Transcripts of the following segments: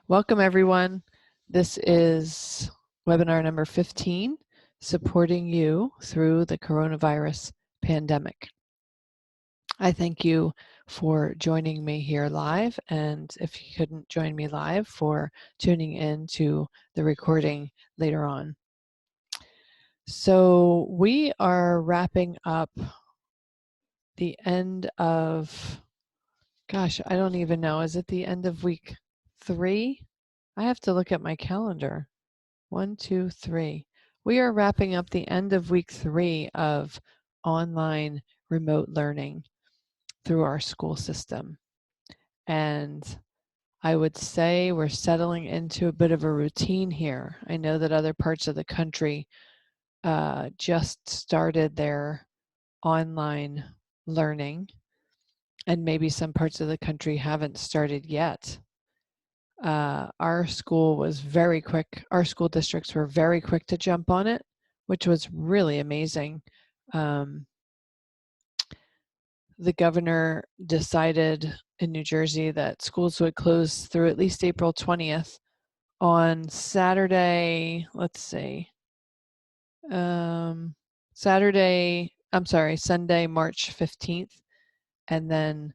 Welcome, everyone. This is webinar number 15, Supporting You Through the Coronavirus Pandemic. I thank you for joining me here live, and if you couldn't join me live, for tuning in to the recording later on. So we are wrapping up the end of, gosh, I don't even know. Is it the end of week 3? I have to look at my calendar. 1, 2, 3. We are wrapping up the end of week 3 of online remote learning through our school system. And I would say we're settling into a bit of a routine here. I know that other parts of the country just started their online learning, and maybe some parts of the country haven't started yet. Our school was very quick. Our school districts were very quick to jump on it, which was really amazing. The governor decided in New Jersey that schools would close through at least April 20th. On Saturday, let's see, Sunday, March 15th, and then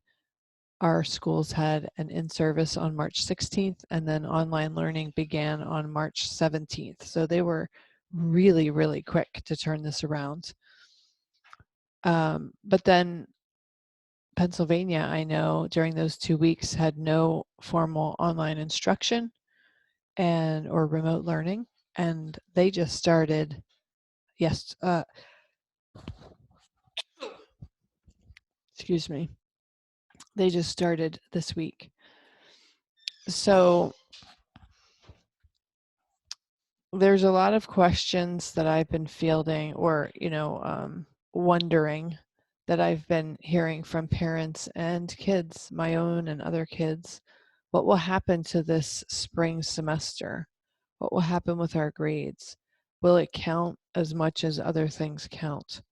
our schools had an in-service on March 16th, and then online learning began on March 17th. So they were really, really quick to turn this around. But then Pennsylvania, I know, during those 2 weeks had no formal online instruction or remote learning, and they just started, excuse me, they just started this week. So there's a lot of questions that I've been fielding or, wondering, that I've been hearing from parents and kids, my own and other kids. What will happen to this spring semester? What will happen with our grades? Will it count as much as other things count?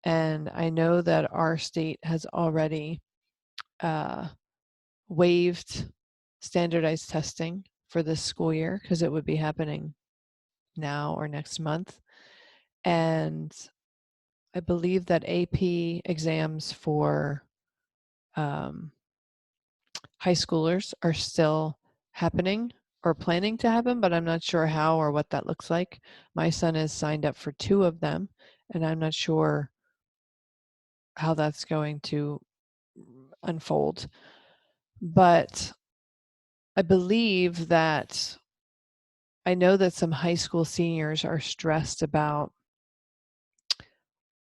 And I know that our state has already waived standardized testing for this school year because it would be happening now or next month. And I believe that AP exams for high schoolers are still happening or planning to happen, but I'm not sure how or what that looks like. My son is signed up for 2 of them, and I'm not sure how that's going to unfold. But I believe that I know that some high school seniors are stressed about,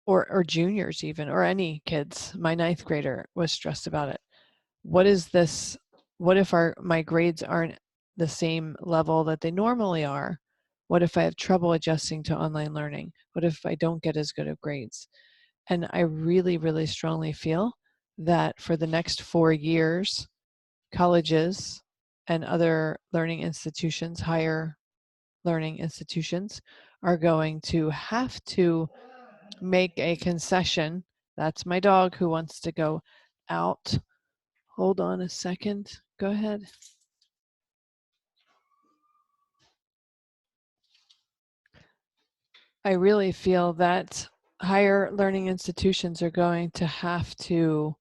or juniors even, or any kids. My 9th grader was stressed about it. What is this? What if my grades aren't the same level that they normally are? What if I have trouble adjusting to online learning? What if I don't get as good of grades? And I really, really strongly feel that for the next 4 years, colleges and other learning institutions, higher learning institutions, are going to have to make a concession. That's my dog who wants to go out. Hold on a second. Go ahead. I really feel that higher learning institutions are going to have to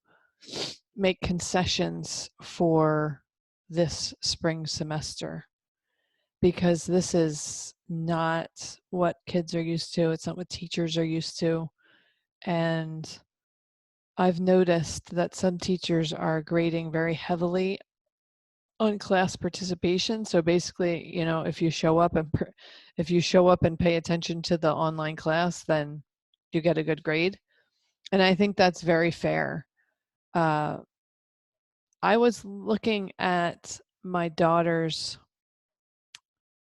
make concessions for this spring semester, because this is not what kids are used to. It's not what teachers are used to. And I've noticed that some teachers are grading very heavily on class participation. So basically, if you show up and pay attention to the online class, then you get a good grade. And I think that's very fair. I was looking at my daughter's,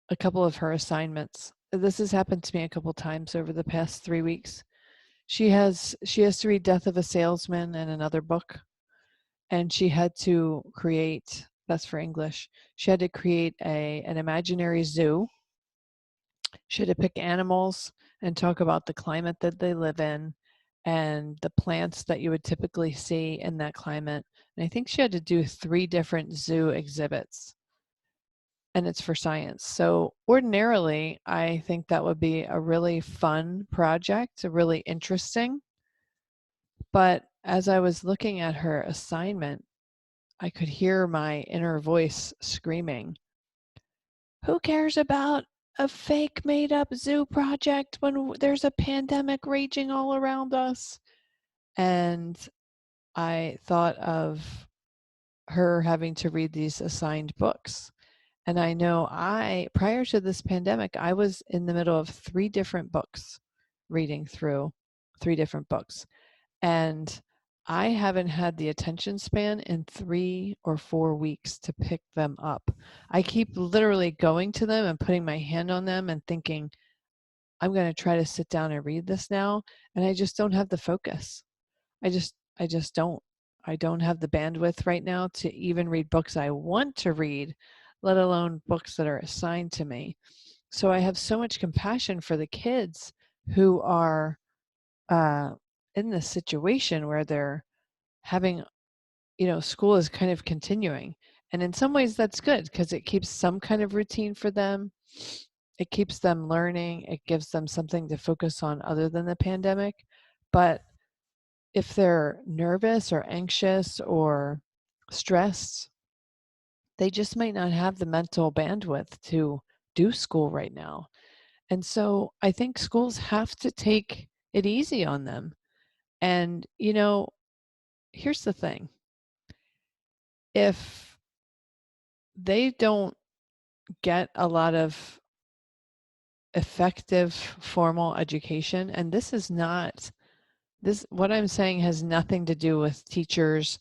a couple of her assignments. This has happened to me a couple times over the past 3 weeks. She has to read Death of a Salesman and another book, and she had to create, that's for English, she had to create an imaginary zoo. She had to pick animals and talk about the climate that they live in and the plants that you would typically see in that climate. And I think she had to do 3 different zoo exhibits. and it's for science. So ordinarily, I think that would be a really fun project, a really interesting. But as I was looking at her assignment, I could hear my inner voice screaming, "Who cares about a fake made up zoo project when there's a pandemic raging all around us?" And I thought of her having to read these assigned books. And I know prior to this pandemic, I was in the middle of 3 different books, reading through 3 different books. And I haven't had the attention span in 3 or 4 weeks to pick them up. I keep literally going to them and putting my hand on them and thinking, I'm going to try to sit down and read this now. And I just don't have the focus. I just don't. I don't have the bandwidth right now to even read books I want to read, let alone books that are assigned to me. So I have so much compassion for the kids who are in this situation where they're having, school is kind of continuing. And in some ways that's good because it keeps some kind of routine for them. It keeps them learning. It gives them something to focus on other than the pandemic. But if they're nervous or anxious or stressed, they just might not have the mental bandwidth to do school right now. And so I think schools have to take it easy on them. And, here's the thing. If they don't get a lot of effective formal education, and what I'm saying has nothing to do with teachers,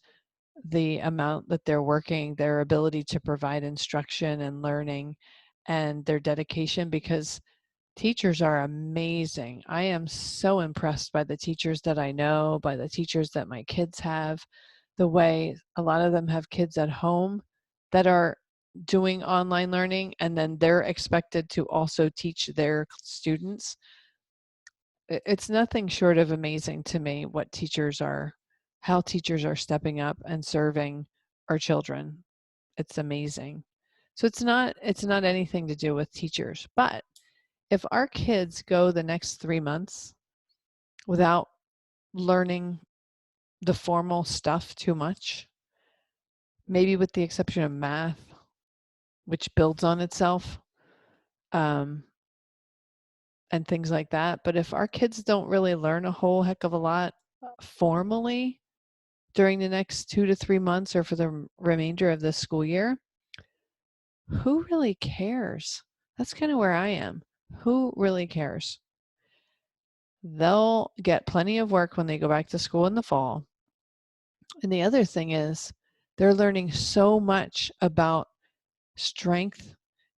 the amount that they're working, their ability to provide instruction and learning, and their dedication, because teachers are amazing. I am so impressed by the teachers that I know, by the teachers that my kids have, the way a lot of them have kids at home that are doing online learning, and then they're expected to also teach their students. It's nothing short of amazing to me how teachers are stepping up and serving our children. It's amazing. So it's not anything to do with teachers. But if our kids go the next 3 months without learning the formal stuff too much, maybe with the exception of math, which builds on itself, um, and things like that. But if our kids don't really learn a whole heck of a lot formally during the next 2 to 3 months or for the remainder of the school year, who really cares? That's kind of where I am. Who really cares? They'll get plenty of work when they go back to school in the fall. And the other thing is, they're learning so much about strength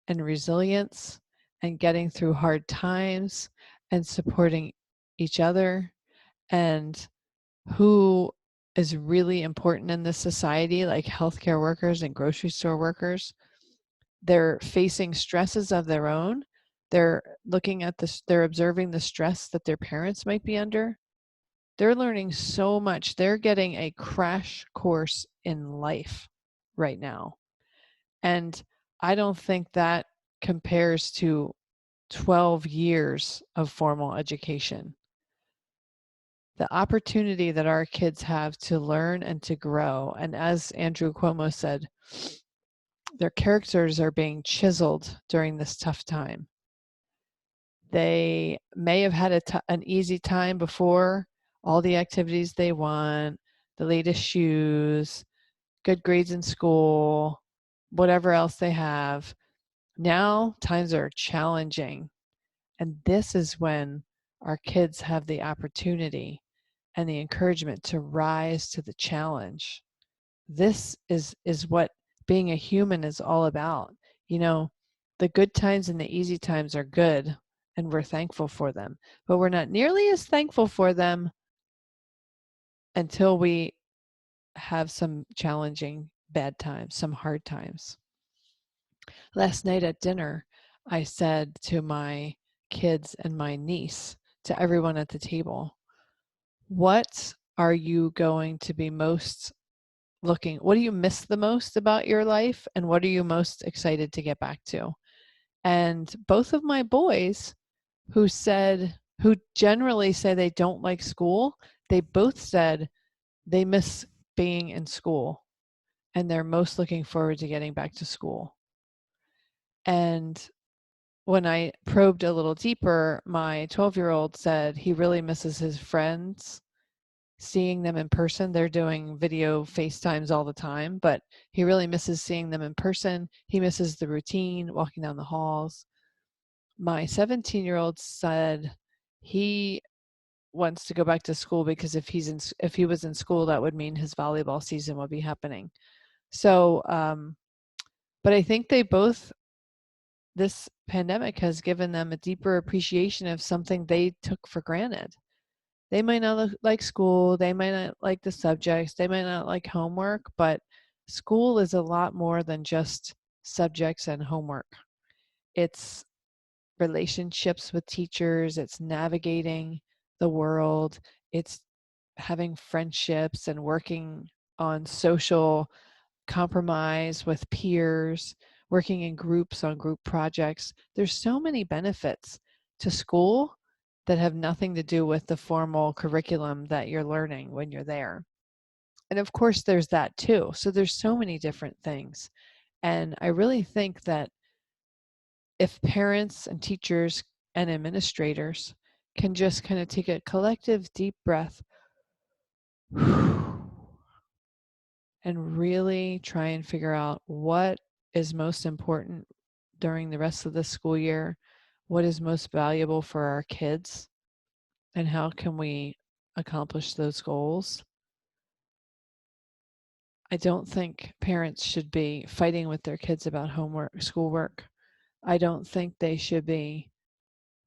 and resilience and getting through hard times and supporting each other, and who is really important in this society, like healthcare workers and grocery store workers. They're facing stresses of their own. They're looking at this, they're observing the stress that their parents might be under. They're learning so much. They're getting a crash course in life right now. And I don't think that compares to 12 years of formal education. The opportunity that our kids have to learn and to grow, and as Andrew Cuomo said, their characters are being chiseled during this tough time. They may have had an easy time before, all the activities they want, the latest shoes, good grades in school, whatever else they have. Now times are challenging. And this is when our kids have the opportunity and the encouragement to rise to the challenge. This is what being a human is all about. The good times and the easy times are good, and we're thankful for them. But we're not nearly as thankful for them until we have some challenging bad times, some hard times. Last night at dinner, I said to my kids and my niece, to everyone at the table, what are you going to be most looking, what do you miss the most about your life, and what are you most excited to get back to? And both of my boys who generally say they don't like school, they both said they miss being in school and they're most looking forward to getting back to school. And when I probed a little deeper, my 12-year-old said he really misses his friends, seeing them in person. They're doing video FaceTimes all the time, but he really misses seeing them in person. He misses the routine, walking down the halls. My 17-year-old said he wants to go back to school because if he was in school, that would mean his volleyball season would be happening. So, but I think this pandemic has given them a deeper appreciation of something they took for granted. They might not like school, they might not like the subjects, they might not like homework, but school is a lot more than just subjects and homework. It's relationships with teachers, it's navigating the world, it's having friendships and working on social compromise with peers, working in groups on group projects. There's so many benefits to school that have nothing to do with the formal curriculum that you're learning when you're there. And of course, there's that too. So there's so many different things. And I really think that if parents and teachers and administrators can just kind of take a collective deep breath and really try and figure out what is most important during the rest of the school year, what is most valuable for our kids, and how can we accomplish those goals. I don't think parents should be fighting with their kids about homework, schoolwork. I don't think they should be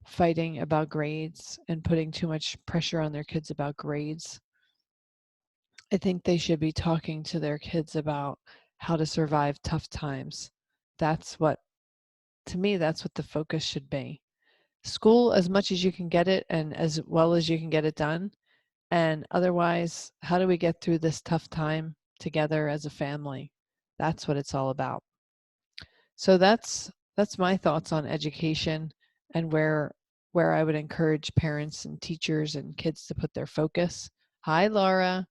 fighting about grades and putting too much pressure on their kids about grades. I think they should be talking to their kids about how to survive tough times. That's what, to me, that's what the focus should be. School as much as you can get it and as well as you can get it done. And otherwise, how do we get through this tough time together as a family? That's what it's all about. So that's my thoughts on education and where I would encourage parents and teachers and kids to put their focus. Hi, Laura.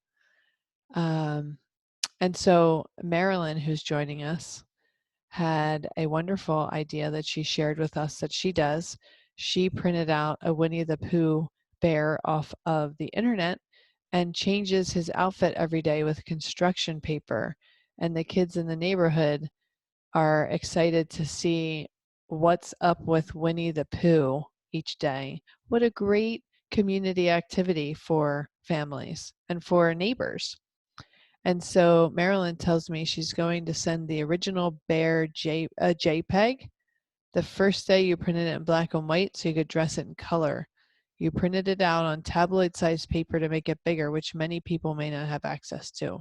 And so Marilyn, who's joining us, had a wonderful idea that she shared with us that she does. She printed out a Winnie the Pooh bear off of the internet and changes his outfit every day with construction paper. And the kids in the neighborhood are excited to see what's up with Winnie the Pooh each day. What a great community activity for families and for neighbors. And so Marilyn tells me she's going to send the original bear JPEG. The first day you printed it in black and white so you could dress it in color. You printed it out on tabloid-sized paper to make it bigger, which many people may not have access to.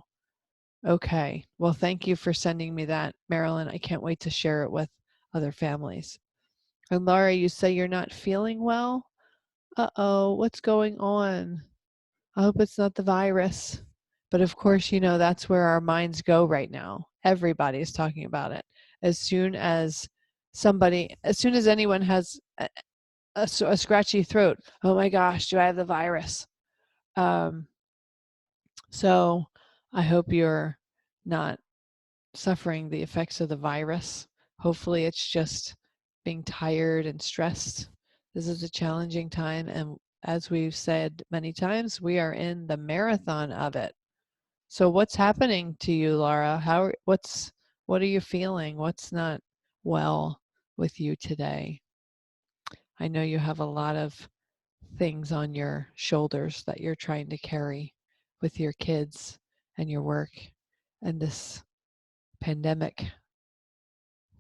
Okay, well, thank you for sending me that, Marilyn. I can't wait to share it with other families. And Laura, you say you're not feeling well? Uh-oh, what's going on? I hope it's not the virus. But of course, that's where our minds go right now. Everybody's talking about it. As soon as anyone has a scratchy throat, oh my gosh, do I have the virus? So I hope you're not suffering the effects of the virus. Hopefully it's just being tired and stressed. This is a challenging time, and as we've said many times, we are in the marathon of it. So what's happening to you, Laura? What are you feeling? What's not well with you today? I know you have a lot of things on your shoulders that you're trying to carry with your kids and your work and this pandemic.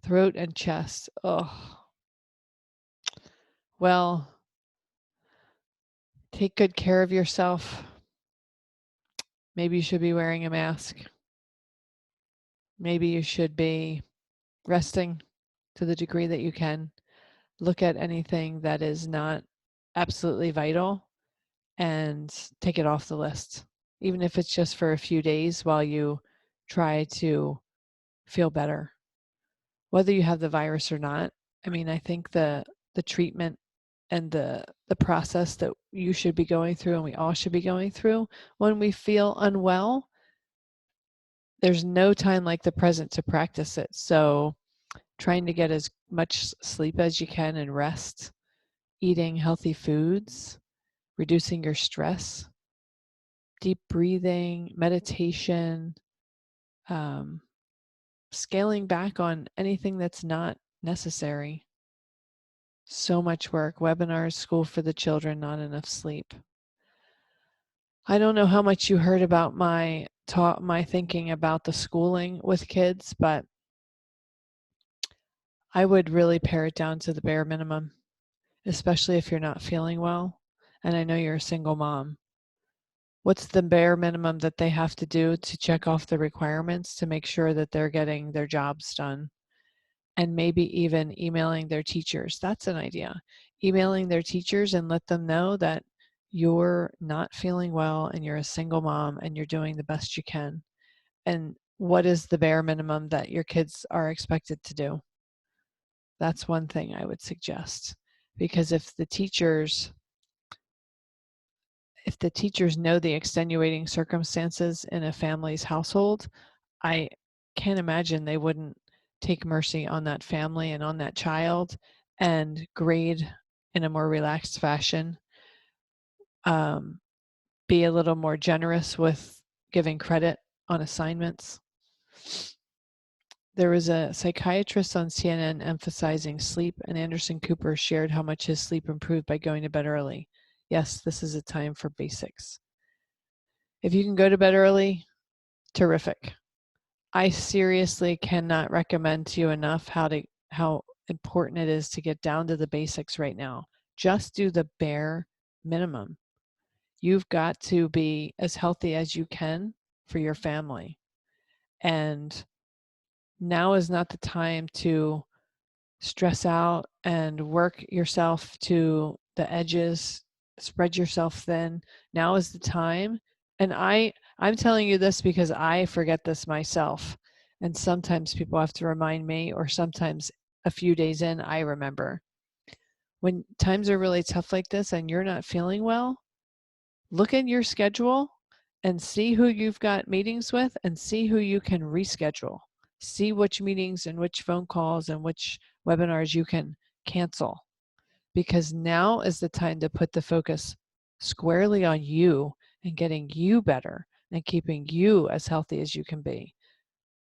Throat and chest. Oh. Well, take good care of yourself. Maybe you should be wearing a mask. Maybe you should be resting to the degree that you can. Look at anything that is not absolutely vital and take it off the list, even if it's just for a few days while you try to feel better, whether you have the virus or not. I mean, I think the treatment and the process that you should be going through and we all should be going through when we feel unwell, there's no time like the present to practice it. So trying to get as much sleep as you can and rest, eating healthy foods, reducing your stress, deep breathing, meditation, scaling back on anything that's not necessary. So much work, webinars, school for the children, not enough sleep. I don't know how much you heard about my thinking about the schooling with kids, but I would really pare it down to the bare minimum, especially if you're not feeling well. And I know you're a single mom. What's the bare minimum that they have to do to check off the requirements to make sure that they're getting their jobs done? And maybe even emailing their teachers. That's an idea. Emailing their teachers and let them know that you're not feeling well and you're a single mom and you're doing the best you can. And what is the bare minimum that your kids are expected to do? That's one thing I would suggest. Because if the teachers know the extenuating circumstances in a family's household, I can't imagine they wouldn't take mercy on that family and on that child and grade in a more relaxed fashion, be a little more generous with giving credit on assignments. There was a psychiatrist on CNN emphasizing sleep, and Anderson Cooper shared how much his sleep improved by going to bed early. Yes, this is a time for basics. If you can go to bed early, terrific. I seriously cannot recommend to you enough how important it is to get down to the basics right now. Just do the bare minimum. You've got to be as healthy as you can for your family. And now is not the time to stress out and work yourself to the edges, spread yourself thin. Now is the time. And I'm telling you this because I forget this myself. And sometimes people have to remind me, or sometimes a few days in, I remember. When times are really tough like this and you're not feeling well, look in your schedule and see who you've got meetings with and see who you can reschedule. See which meetings and which phone calls and which webinars you can cancel, because now is the time to put the focus squarely on you and getting you better and keeping you as healthy as you can be.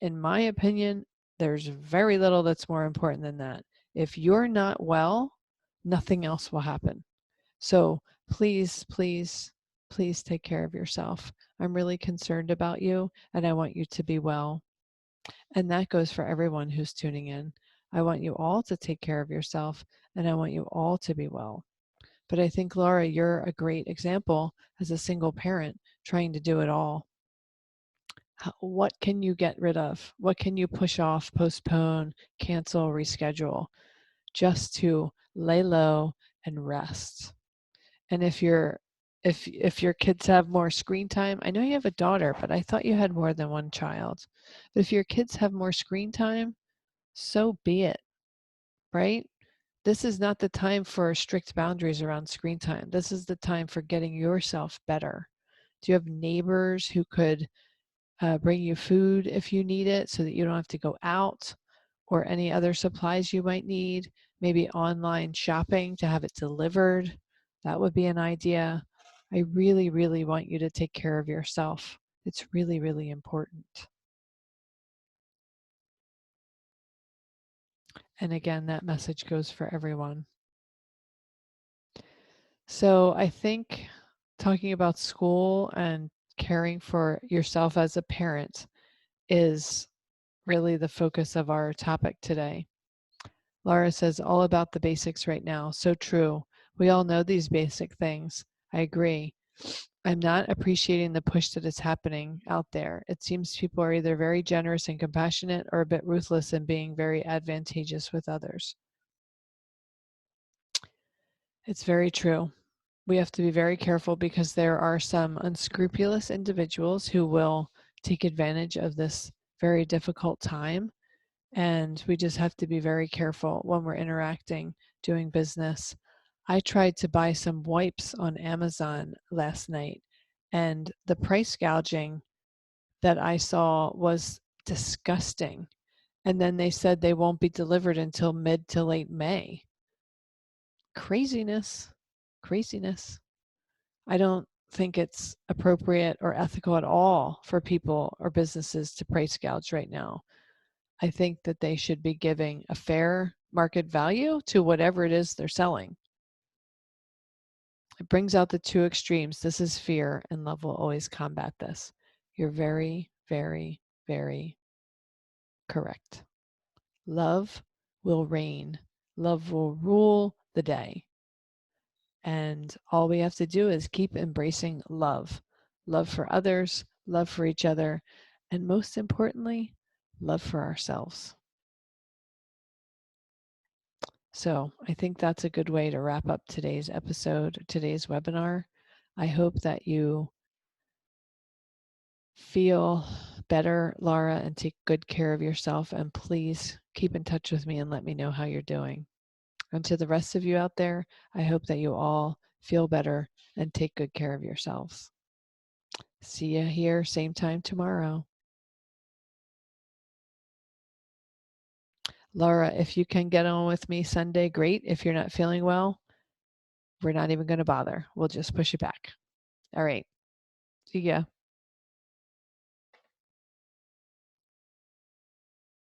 In my opinion, there's very little that's more important than that. If you're not well, nothing else will happen. So please, please, please take care of yourself. I'm really concerned about you and I want you to be well. And that goes for everyone who's tuning in. I want you all to take care of yourself and I want you all to be well. But I think, Laura, you're a great example as a single parent trying to do it all. What can you get rid of? What can you push off, postpone, cancel, reschedule, just to lay low and rest? And if your kids have more screen time, I know you have a daughter, but I thought you had more than one child. But if your kids have more screen time, so be it, right? This is not the time for strict boundaries around screen time. This is the time for getting yourself better. Do you have neighbors who could bring you food if you need it so that you don't have to go out, or any other supplies you might need? Maybe online shopping to have it delivered. That would be an idea. I really, really want you to take care of yourself. It's really, really important. And again, that message goes for everyone. So I think talking about school and caring for yourself as a parent is really the focus of our topic today. Laura says, all about the basics right now. So true. We all know these basic things. I agree. I'm not appreciating the push that is happening out there. It seems people are either very generous and compassionate or a bit ruthless in being very advantageous with others. It's very true. We have to be very careful because there are some unscrupulous individuals who will take advantage of this very difficult time. And we just have to be very careful when we're interacting, doing business. I tried to buy some wipes on Amazon last night, and the price gouging that I saw was disgusting. And then they said they won't be delivered until mid to late May. Craziness. Craziness. I don't think it's appropriate or ethical at all for people or businesses to price gouge right now. I think that they should be giving a fair market value to whatever it is they're selling. It brings out the two extremes. This is fear, and love will always combat this. You're very, very, very correct. Love will reign. Love will rule the day. And all we have to do is keep embracing love. Love for others, love for each other, and most importantly, love for ourselves. So I think that's a good way to wrap up today's episode, today's webinar. I hope that you feel better, Laura, and take good care of yourself. And please keep in touch with me and let me know how you're doing. And to the rest of you out there, I hope that you all feel better and take good care of yourselves. See you here, same time tomorrow. Laura, if you can get on with me Sunday, great. If you're not feeling well, we're not even going to bother. We'll just push it back. All right. See ya.